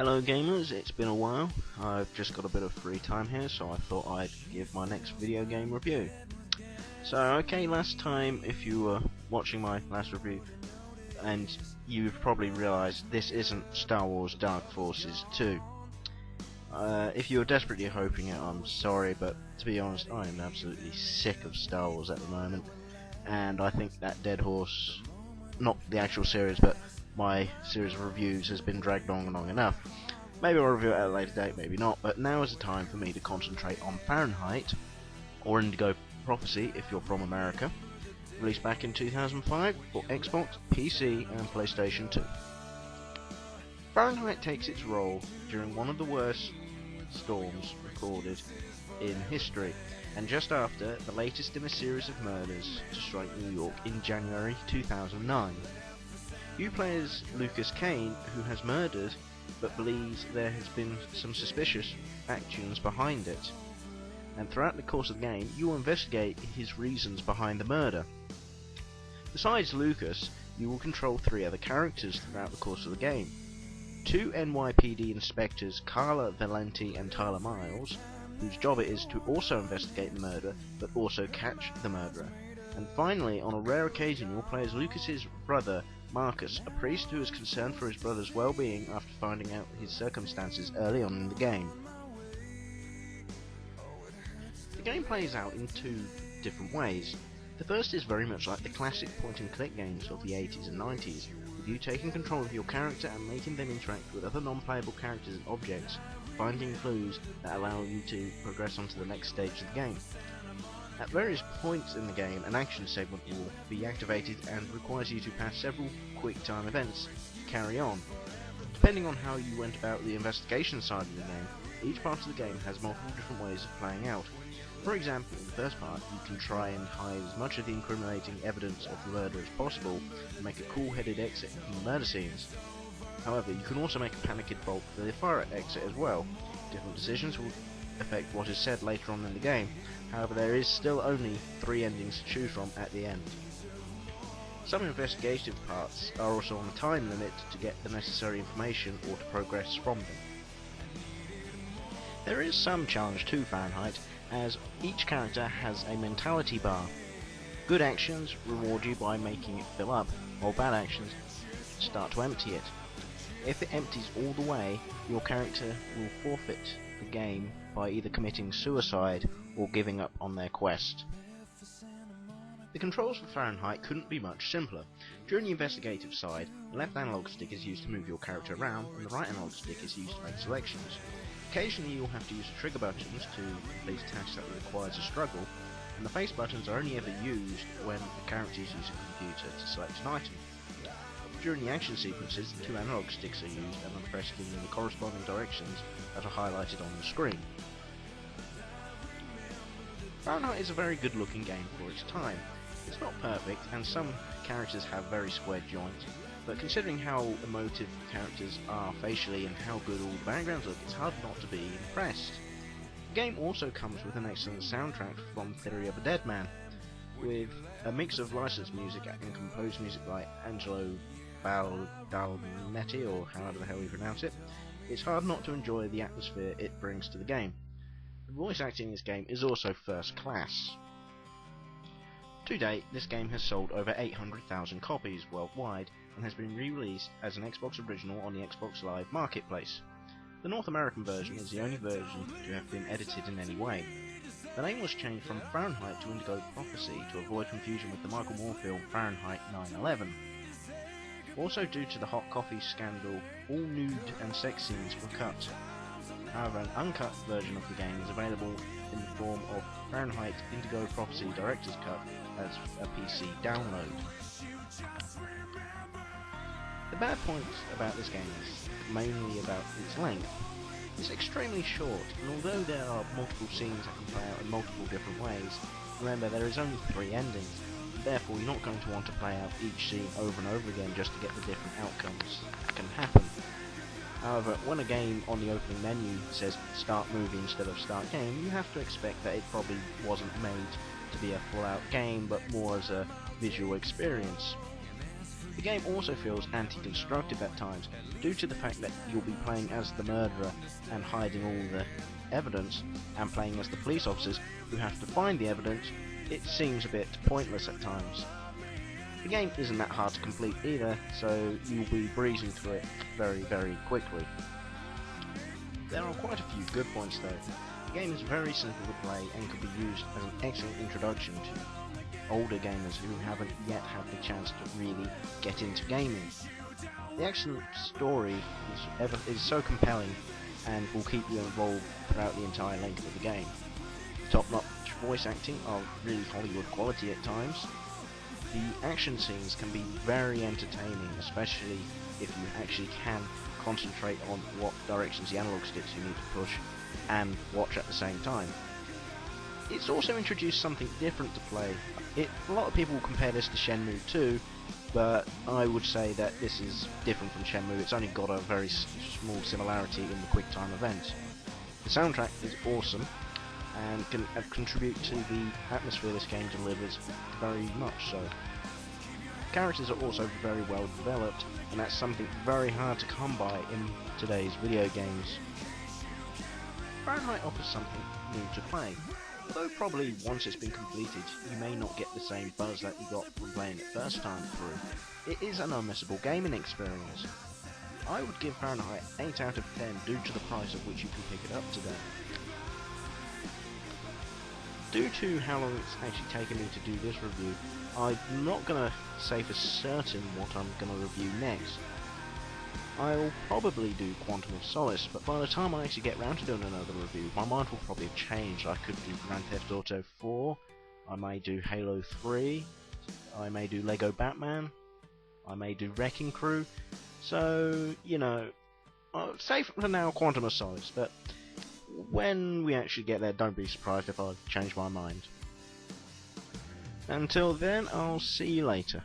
Hello gamers, it's been a while. I've just got a bit of free time here, so I thought I'd give my next video game review. So okay, last time, if you were watching my last review, and you've probably realised this isn't Star Wars Dark Forces 2. If you were desperately hoping it, I'm sorry, but to be honest, I am absolutely sick of Star Wars at the moment, and I think that dead horse, not the actual series, but my series of reviews has been dragged on long enough. Maybe I'll review it at a later date, maybe not, but now is the time for me to concentrate on Fahrenheit, or Indigo Prophecy if you're from America, released back in 2005 for Xbox, PC and PlayStation 2. Fahrenheit takes its role during one of the worst storms recorded in history, and just after the latest in a series of murders to strike New York in January 2009. You play as Lucas Kane, who has murdered, but believes there has been some suspicious actions behind it. And throughout the course of the game, you will investigate his reasons behind the murder. Besides Lucas, you will control 3 other characters throughout the course of the game. 2 NYPD inspectors, Carla Valenti and Tyler Miles, whose job it is to also investigate the murder, but also catch the murderer. And finally, on a rare occasion, you'll play as Lucas's brother, Marcus, a priest who is concerned for his brother's well-being after finding out his circumstances early on in the game. The game plays out in 2 different ways. The first is very much like the classic point-and-click games of the 80s and 90s, with you taking control of your character and making them interact with other non-playable characters and objects, finding clues that allow you to progress onto the next stage of the game. At various points in the game, an action segment will be activated and requires you to pass several quick time events to carry on. Depending on how you went about the investigation side of the game, each part of the game has multiple different ways of playing out. For example, in the first part, you can try and hide as much of the incriminating evidence of the murder as possible and make a cool-headed exit from the murder scenes. However, you can also make a panicked bolt for the fire exit as well. Different decisions will affect what is said later on in the game. However, there is still only 3 endings to choose from at the end. Some investigative parts are also on a time limit to get the necessary information or to progress from them. There is some challenge to Fahrenheit, as each character has a mentality bar. Good actions reward you by making it fill up, while bad actions start to empty it. If it empties all the way, your character will forfeit the game by either committing suicide or giving up on their quest. The controls for Fahrenheit couldn't be much simpler. During the investigative side, the left analog stick is used to move your character around, and the right analog stick is used to make selections. Occasionally you'll have to use the trigger buttons to complete tasks that requires a struggle, and the face buttons are only ever used when the character is using a computer to select an item. During the action sequences, the 2 analog sticks are used and are pressed in the corresponding directions that are highlighted on the screen. Fahrenheit is a very good looking game for its time. It's not perfect, and some characters have very square joints, but considering how emotive characters are facially and how good all the backgrounds look, it's hard not to be impressed. The game also comes with an excellent soundtrack from Theory of a Deadman, with a mix of licensed music and composed music by Angelo Badalamenti, or however the hell you pronounce it. It's hard not to enjoy the atmosphere it brings to the game. The voice acting in this game is also first class. To date, this game has sold over 800,000 copies worldwide and has been re-released as an Xbox original on the Xbox Live Marketplace. The North American version is the only version to have been edited in any way. The name was changed from Fahrenheit to Indigo Prophecy to avoid confusion with the Michael Moore film Fahrenheit 9/11. Also, due to the hot coffee scandal, all nude and sex scenes were cut. However, an uncut version of the game is available in the form of Fahrenheit Indigo Prophecy Director's Cut as a PC download. The bad points about this game is mainly about its length. It's extremely short, and although there are multiple scenes that can play out in multiple different ways, remember there is only 3 endings. Therefore, you're not going to want to play out each scene over and over again just to get the different outcomes that can happen. However, when a game on the opening menu says start movie instead of start game, you have to expect that it probably wasn't made to be a full-out game, but more as a visual experience. The game also feels anti-constructive at times, due to the fact that you'll be playing as the murderer and hiding all the evidence, and playing as the police officers who have to find the evidence. It seems a bit pointless at times. The game isn't that hard to complete either, so you'll be breezing through it very quickly. There are quite a few good points though. The game is very simple to play and could be used as an excellent introduction to older gamers who haven't yet had the chance to really get into gaming. The excellent story is so compelling and will keep you involved throughout the entire length of the game. Top-notch voice acting of really Hollywood quality at times. The action scenes can be very entertaining, especially if you actually can concentrate on what directions the analog sticks you need to push and watch at the same time. It's also introduced something different to play. A lot of people will compare this to Shenmue 2, but I would say that this is different from Shenmue. It's only got a very small similarity in the quick time events. The soundtrack is awesome and can contribute to the atmosphere this game delivers very much so. Characters are also very well developed, and that's something very hard to come by in today's video games. Fahrenheit offers something new to play, although probably once it's been completed you may not get the same buzz that you got from playing it first time through. It is an unmissable gaming experience. I would give Fahrenheit 8 out of 10 due to the price at which you can pick it up today. Due to how long it's actually taken me to do this review, I'm not going to say for certain what I'm going to review next. I'll probably do Quantum of Solace, but by the time I actually get round to doing another review, my mind will probably have changed. I could do Grand Theft Auto 4, I may do Halo 3, I may do Lego Batman, I may do Wrecking Crew, so, you know, I'll say for now Quantum of Solace, but when we actually get there, don't be surprised if I change my mind. Until then, I'll see you later.